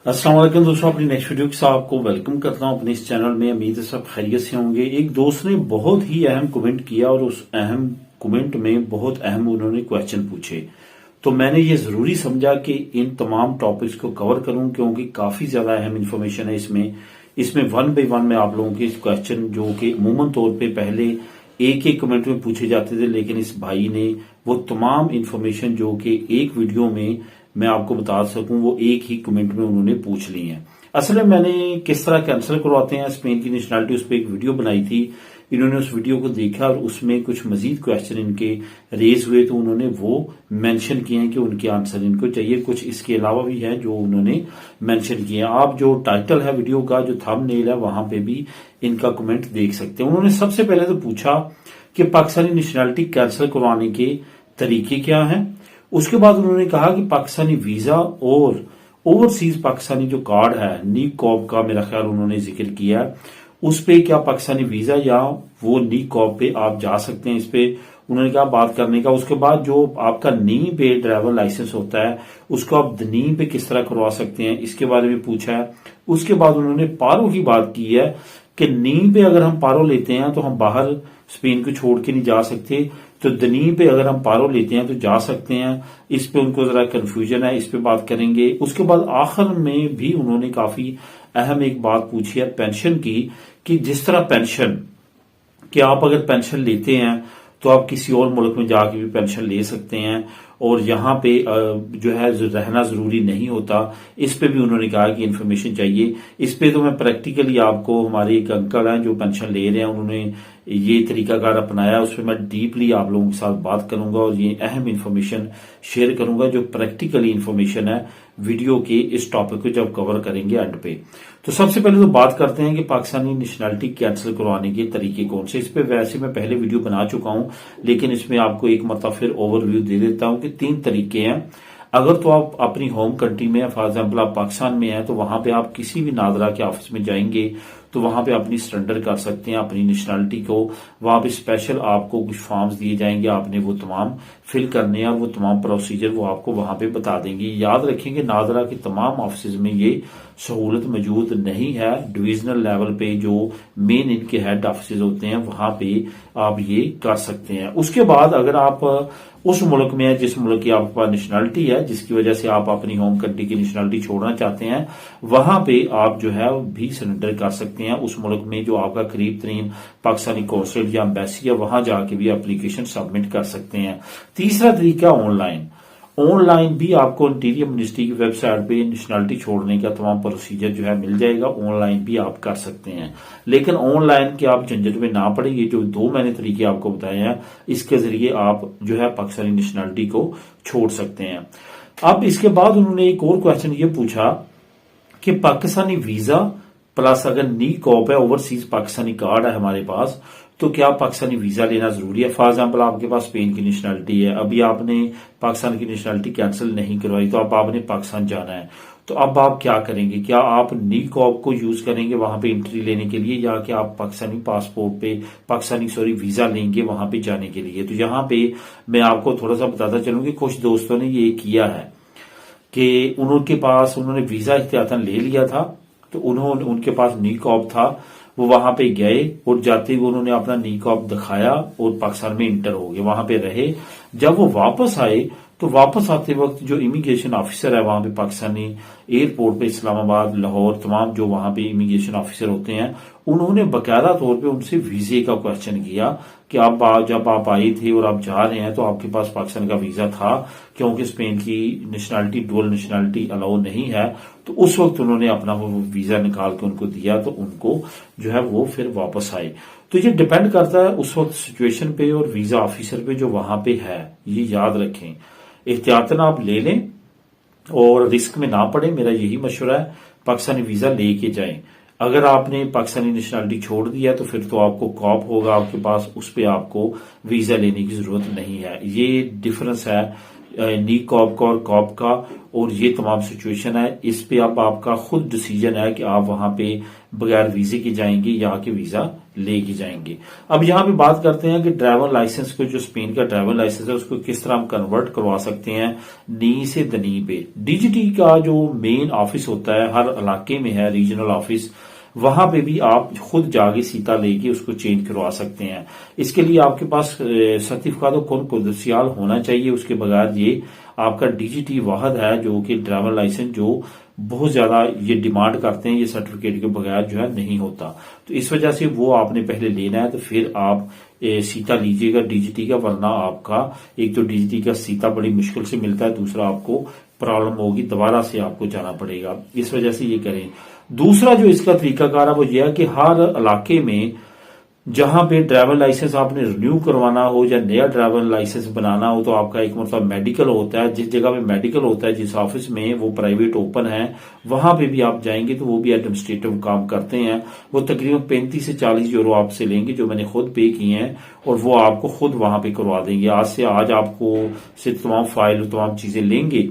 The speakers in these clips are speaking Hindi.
अस्सलाम वालेकुम दोस्तों, अपनी नेक्स्ट वीडियो के साथ आपको वेलकम करता हूं अपने इस चैनल में। उम्मीद है सब खैरियत से होंगे। एक दोस्त ने बहुत ही अहम कमेंट किया और उस अहम कमेंट में बहुत अहम उन्होंने क्वेश्चन पूछे, तो मैंने ये जरूरी समझा कि इन तमाम टॉपिक्स को कवर करूं क्योंकि काफी ज्यादा अहम इंफॉर्मेशन है इसमें वन बाई वन में आप लोगों के क्वेश्चन जो कि अमूमन तौर पे पहले एक एक कमेंट में पूछे जाते थे, लेकिन इस भाई ने वो तमाम इंफॉर्मेशन जो कि एक वीडियो में मैं आपको बता सकूं वो एक ही कमेंट में उन्होंने पूछ ली है। असल में मैंने किस तरह कैंसिल करवाते हैं स्पेन की नेशनलिटी उस पर एक वीडियो बनाई थी। इन्होंने उस वीडियो को देखा और उसमें कुछ मजीद क्वेश्चन इनके रेज हुए, तो उन्होंने वो मेंशन किए हैं कि उनके आंसर इनको चाहिए। कुछ इसके अलावा भी हैं जो उन्होंने मेंशन किए हैं। आप जो टाइटल है वीडियो का, जो थंबनेल है, वहां पे भी इनका कमेंट देख सकते हैं। उन्होंने सबसे पहले तो पूछा कि पाकिस्तानी नेशनलिटी कैंसिल करवाने के तरीके क्या हैं। उसके बाद उन्होंने कहा कि पाकिस्तानी वीजा और ओवरसीज पाकिस्तानी जो कार्ड है नी कॉप का, मेरा ख्याल उन्होंने जिक्र किया है, उस पे क्या पाकिस्तानी वीजा या वो नी कॉप पे आप जा सकते हैं, इस पे उन्होंने कहा बात करने का। उसके बाद जो आपका नी पे ड्राइवर लाइसेंस होता है उसको आप नी पे किस तरह करवा सकते हैं, इसके बारे में पूछा है। उसके बाद उन्होंने पारो की बात की है कि नी पे अगर हम पारो लेते हैं तो हम बाहर स्पेन को छोड़ के नहीं जा सकते, तो दनी पे अगर हम पारो लेते हैं तो जा सकते हैं। इस पे उनको जरा कंफ्यूजन है, इस पे बात करेंगे। उसके बाद आखिर में भी उन्होंने काफी अहम एक बात पूछी है पेंशन की, कि जिस तरह पेंशन कि आप अगर पेंशन लेते हैं तो आप किसी और मुल्क में जाके भी पेंशन ले सकते हैं और यहाँ पे जो है रहना जरूरी नहीं होता। इस पे भी उन्होंने कहा कि इन्फॉर्मेशन चाहिए। इस पे तो मैं प्रैक्टिकली आपको, हमारे एक अंकल हैं जो पेंशन ले रहे हैं, उन्होंने ये तरीकाकार अपनाया, उस पर मैं डीपली आप लोगों के साथ बात करूंगा और ये अहम इन्फॉर्मेशन शेयर करूंगा जो प्रैक्टिकली इन्फॉर्मेशन है वीडियो के इस टॉपिक को जब कवर करेंगे एंड पे। तो सबसे पहले तो बात करते हैं कि पाकिस्तानी नेशनलिटी कैंसिल करवाने के तरीके कौन से। इस पे वैसे मैं पहले वीडियो बना चुका हूं, लेकिन इसमें आपको एक मतलब फिर ओवरव्यू दे देता हूं कि 3 तरीके हैं। अगर तो आप अपनी होम कंट्री में, फॉर एग्जाम्पल आप पाकिस्तान में हैं, तो वहां पे आप किसी भी नादरा के ऑफिस में जाएंगे तो वहां पे अपनी सरेंडर कर सकते हैं अपनी नेशनलिटी को। वहां पे स्पेशल आपको कुछ फॉर्म्स दिए जाएंगे, आपने वो तमाम फिल करने हैं और वो तमाम प्रोसीजर वो आपको वहां पे बता देंगे। याद रखेंगे नादरा के तमाम ऑफिस में ये सहूलत मौजूद नहीं है। डिविजनल लेवल पे जो मेन इनके हेड ऑफिस होते हैं वहां पे आप ये कर सकते हैं। उसके बाद अगर आप उस मुल्क में है जिस मुल्क की आपके पास नेशनलिटी है, जिसकी वजह से आप अपनी होम कंट्री की नेशनलिटी छोड़ना चाहते हैं, वहां पे आप जो है भी सरेंडर कर सकते हैं उस मुल्क में जो आपका करीब तरीन पाकिस्तानी कौंसलेट या एम्बेसी है, वहां जाके भी एप्लीकेशन सबमिट कर सकते हैं। तीसरा तरीका ऑनलाइन भी आपको इंटीरियर मिनिस्ट्री की वेबसाइट पे नेशनलिटी छोड़ने का तमाम प्रोसीजर जो है मिल जाएगा। ऑनलाइन भी आप कर सकते हैं, लेकिन ऑनलाइन के आप झंझट में ना पड़े। ये जो 2 मैंने तरीके आपको बताए हैं, इसके जरिए आप जो है पाकिस्तानी नेशनलिटी को छोड़ सकते हैं। अब इसके बाद उन्होंने एक और क्वेश्चन ये पूछा कि पाकिस्तानी वीजा प्लस अगर नी कॉप है, ओवरसीज पाकिस्तानी कार्ड है हमारे पास, तो क्या पाकिस्तानी वीजा लेना जरूरी है। फॉर एग्जाम्पल आपके पास स्पेन की नेशनलिटी है, अभी आपने पाकिस्तान की नेशनलिटी कैंसिल नहीं करवाई, तो अब आपने पाकिस्तान जाना है, तो अब आप क्या करेंगे। क्या आप नी कॉप को यूज करेंगे वहां पे एंट्री लेने के लिए, या कि आप पाकिस्तानी पासपोर्ट पे पाकिस्तानी वीजा लेंगे वहां पे जाने के लिए। तो यहाँ पे मैं आपको थोड़ा सा बताता चलूं कि कुछ दोस्तों ने ये किया है कि उन्होंने वीजा एहतियातन ले लिया था, तो उनके पास नी कॉप था, वो वहां पे गए और जाते ही उन्होंने अपना नी कॉप दिखाया और पाकिस्तान में इंटर हो गए, वहां पे रहे। जब वो वापस आए तो वापस आते वक्त जो इमिग्रेशन ऑफिसर है वहां पे पाकिस्तानी एयरपोर्ट पे, इस्लामाबाद, लाहौर, तमाम जो वहां पे इमिग्रेशन ऑफिसर होते हैं, उन्होंने बाकायदा तौर पे उनसे वीजे का क्वेश्चन किया कि जब आप आए थे और आप जा रहे हैं तो आपके पास पाकिस्तान का वीजा था, क्योंकि स्पेन की नेशनलिटी डुअल नेशनलिटी अलाउ नहीं है। तो उस वक्त उन्होंने अपना वो वीजा निकाल के उनको दिया, तो उनको जो है वो फिर वापस आए। तो ये डिपेंड करता है उस वक्त सिचुएशन पे और वीजा ऑफिसर पे जो वहां पे है। ये याद रखें, एहतियातन आप ले लें और रिस्क में ना पड़े, मेरा यही मशवरा है। पाकिस्तानी वीजा लेके जाएं। अगर आपने पाकिस्तानी नेशनलिटी छोड़ दिया तो फिर तो आपको कॉप होगा आपके पास, उस पर आपको वीजा लेने की जरूरत नहीं है। ये डिफरेंस है नी कॉप का और कॉप का, और ये तमाम सिचुएशन है। इस पे अब आपका खुद डिसीजन है कि आप वहां पे बगैर वीजे के जाएंगे या कि वीजा लेके जाएंगे। अब यहाँ पे बात करते हैं कि ड्राइवर लाइसेंस को, जो स्पेन का ड्राइवर लाइसेंस है, उसको किस तरह हम कन्वर्ट करवा सकते हैं नी से दनी पे। डीजीटी का जो मेन ऑफिस होता है हर इलाके में है, रीजनल ऑफिस, वहां पे भी आप खुद जाके सीता लेके उसको चेंज करवा सकते हैं। इसके लिए आपके पास सर्टिफिकात कौन कुदसियाल होना चाहिए, उसके बगैर ये आपका डीजीटी वाहद है जो कि ड्राइवर लाइसेंस जो बहुत ज्यादा ये डिमांड करते हैं, ये सर्टिफिकेट के बगैर जो है नहीं होता। तो इस वजह से वो आपने पहले लेना है, तो फिर आप सीता लीजिएगा डीजीटी का, वरना आपका एक तो डीजीटी का सीता बड़ी मुश्किल से मिलता है, दूसरा आपको प्रॉब्लम होगी, दोबारा से आपको जाना पड़ेगा। इस वजह से ये करें। दूसरा जो इसका तरीकाकार है वो यह है कि हर इलाके में जहां पे ड्राइवर लाइसेंस आपने रिन्यू करवाना हो या नया ड्राइवर लाइसेंस बनाना हो, तो आपका एक मतलब मेडिकल होता है। जिस जगह पे मेडिकल होता है, जिस ऑफिस में वो प्राइवेट ओपन है, वहां पे भी आप जाएंगे तो वो भी एडमिनिस्ट्रेटिव काम करते हैं। वो तकरीबन 35 से 40 यूरो आपसे लेंगे, जो मैंने खुद पे किए हैं, और वो आपको खुद वहां पे करवा देंगे। आज आपको से तमाम फाइल तमाम चीजें लेंगे।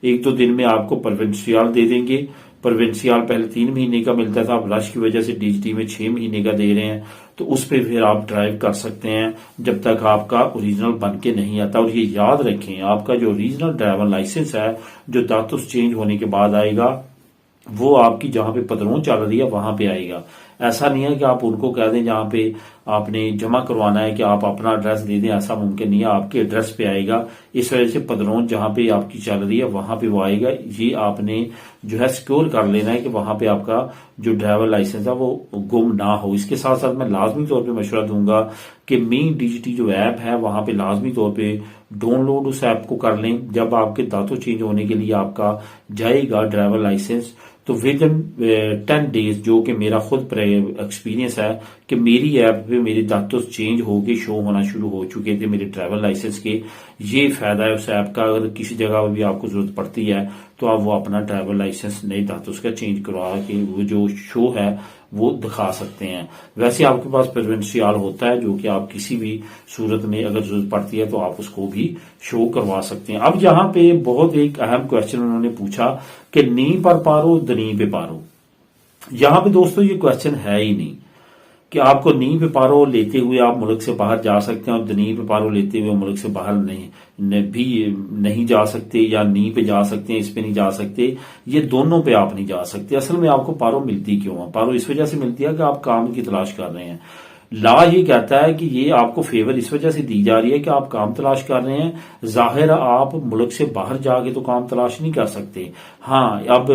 एक दो दिन में आपको प्रोविंशियल दे देंगे। प्रोविंशियल पहले 3 महीने का मिलता था, अब रश की वजह से डीजीटी में 6 महीने का दे रहे हैं। तो उस पर फिर आप ड्राइव कर सकते हैं जब तक आपका ओरिजिनल बन के नहीं आता। और ये याद रखें, आपका जो ओरिजिनल ड्राइवर लाइसेंस है जो दातुस चेंज होने के बाद आएगा, वो आपकी जहां पे पदरों चल रही है वहां पे आएगा। ऐसा नहीं है कि आप उनको कह दें जहां पे आपने जमा करवाना है कि आप अपना एड्रेस दे दें, ऐसा मुमकिन नहीं है। आपके एड्रेस पे आएगा। इस वजह से पदरों जहां पे आपकी चल रही है वहां पे वो आएगा। ये आपने जो है सिक्योर कर लेना है कि वहां पे आपका जो ड्राइवर लाइसेंस है वो गुम ना हो। इसके साथ साथ मैं लाजमी तौर पर मशवरा दूंगा कि मी डीजीटी जो ऐप है वहां पे लाजमी तौर पे डाउनलोड उस ऐप को कर लें। जब आपके दांतों चेंज होने के लिए आपका जाएगा ड्राइवर लाइसेंस, तो विद इन 10 डेज, जो कि मेरा खुद एक्सपीरियंस है कि मेरी ऐप पे मेरे दांतों चेंज होके शो होना शुरू हो चुके थे मेरे ड्राइवर लाइसेंस के। ये फायदा है उस ऐप का। अगर किसी जगह भी आपको जरूरत पड़ती है तो आप वो अपना ड्राइवर लाइसेंस नए दांतों का चेंज करवा के वो जो शो है वो दिखा सकते हैं। वैसे आपके पास प्रोविंशियल होता है जो कि आप किसी भी सूरत में अगर जरूरत पड़ती है तो आप उसको भी शो करवा सकते हैं। अब यहाँ पे बहुत एक अहम क्वेश्चन उन्होंने पूछा कि नी पर पारो दनी पे पारो। यहाँ पे दोस्तों ये क्वेश्चन है ही नहीं कि आपको नी पे पारो लेते हुए आप मुल्क से बाहर जा सकते हैं और दनी पे पारो लेते हुए मुल्क से बाहर नहीं जा सकते, या नी पे जा सकते हैं, इस पे नहीं जा सकते। ये दोनों पे आप नहीं जा सकते। असल में आपको पारो मिलती क्यों है? पारो इस वजह से मिलती है कि आप काम की तलाश कर रहे हैं। लॉ ये कहता है कि ये आपको फेवर इस वजह से दी जा रही है कि आप काम तलाश कर रहे हैं। जाहिर आप मुल्क से बाहर जाके तो काम तलाश नहीं कर सकते। हाँ, अब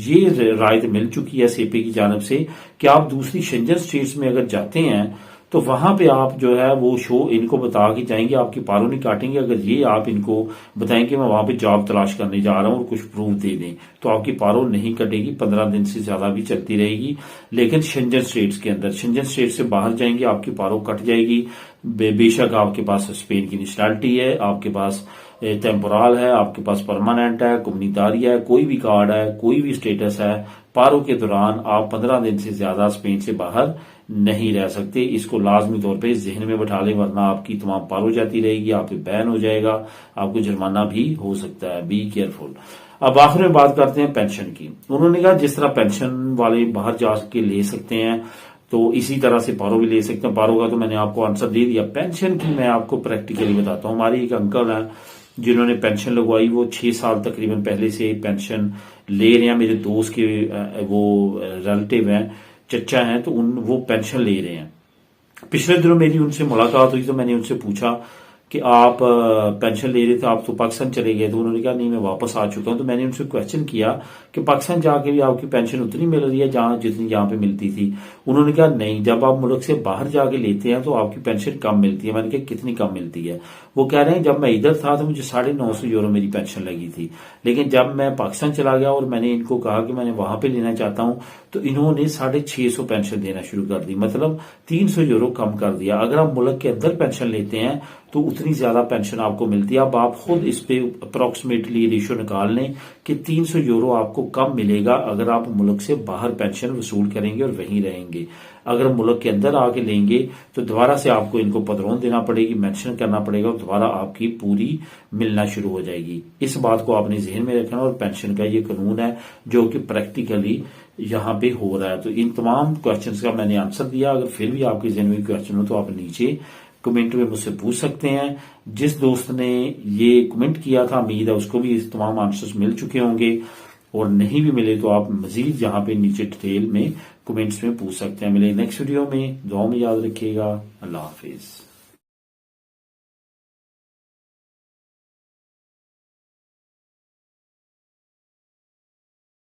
ये राय मिल चुकी है सेपी की जानब से कि आप दूसरी शेंजन स्टेट्स में अगर जाते हैं तो वहां पे आप जो है वो शो इनको बता के जाएंगे, आपकी पारो नहीं काटेंगे। अगर ये आप इनको बताएंगे मैं वहां पे जॉब तलाश करने जा रहा हूं और कुछ प्रूफ दे दें, तो आपकी पारो नहीं कटेगी, 15 दिन से ज्यादा भी चलती रहेगी। लेकिन शेंजन स्टेट्स के अंदर, शेंजन स्टेट से बाहर जाएंगे आपकी पारो कट जाएगी। बेशक आपके पास स्पेन की नेशनैलिटी है, आपके पास टेम्पोरल है, आपके पास परमानेंट है, कम्युनिटारी है, कोई भी कार्ड है, कोई भी स्टेटस है, पारो के दौरान आप 15 दिन से ज्यादा स्पेन से बाहर नहीं रह सकते। इसको लाजमी तौर पे जहन में बैठा लें, वरना आपकी तमाम पारो जाती रहेगी, आप पे बैन हो जाएगा, आपको जुर्माना भी हो सकता है। Be careful. अब आखिर में बात करते हैं पेंशन की। उन्होंने कहा जिस तरह पेंशन वाले बाहर जाके ले सकते हैं तो इसी तरह से पारो भी ले सकते हैं। पारो का तो मैंने आपको आंसर दे दिया। पेंशन की मैं आपको प्रैक्टिकली बताता हूँ। हमारे एक अंकल हैं जिन्होंने पेंशन लगवाई, वो 6 साल तकरीबन पहले से पेंशन ले रहे हैं। मेरे दोस्त के वो रिलेटिव हैं, चचा हैं, तो वो पेंशन ले रहे हैं। पिछले दिनों मेरी उनसे मुलाकात हुई तो मैंने उनसे पूछा कि आप पेंशन ले रहे थे, आप तो पाकिस्तान चले गए। तो उन्होंने कहा नहीं, मैं वापस आ चुका हूं। तो मैंने उनसे क्वेश्चन किया कि पाकिस्तान जाके भी आपकी पेंशन उतनी मिल रही है जहां जितनी यहां पे मिलती थी? उन्होंने कहा नहीं, जब आप मुल्क से बाहर जाके लेते हैं तो आपकी पेंशन कम मिलती है। मैंने कहा कितनी कम मिलती है? वो कह रहे हैं जब मैं इधर था तो मुझे 950 यूरो मेरी पेंशन लगी थी, लेकिन जब मैं पाकिस्तान चला गया और मैंने इनको कहा कि मैंने वहां पे लेना चाहता हूं तो इन्होंने 650 पेंशन देना शुरू कर दी, मतलब 300 यूरो कम कर दिया। अगर आप मुल्क के अंदर पेंशन लेते हैं तो उतनी ज्यादा पेंशन आपको मिलती है। अब आप खुद इस पे अप्रोक्सीमेटली रेशियो निकाल लें कि 300 यूरो आपको कम मिलेगा अगर आप मुल्क से बाहर पेंशन वसूल करेंगे और वहीं रहेंगे। अगर मुल्क के अंदर आके लेंगे तो दोबारा से आपको इनको पदरों देना पड़ेगी, मेंशन करना पड़ेगा और दोबारा आपकी पूरी मिलना शुरू हो जाएगी। इस बात को आपने जहन में रखना। और पेंशन का ये कानून है जो कि प्रैक्टिकली यहाँ पे हो रहा है। तो इन तमाम क्वेश्चंस का मैंने आंसर दिया। अगर फिर भी आपके जहन में क्वेश्चन हो तो आप नीचे कमेंट में मुझसे पूछ सकते हैं। जिस दोस्त ने ये कमेंट किया था, उम्मीद है उसको भी इस तमाम आंसर्स मिल चुके होंगे, और नहीं भी मिले तो आप मजीद यहाँ पे नीचे डिटेल में कमेंट्स में पूछ सकते हैं। मिले नेक्स्ट वीडियो में, दुआ में याद रखिएगा। अल्लाह हाफिज।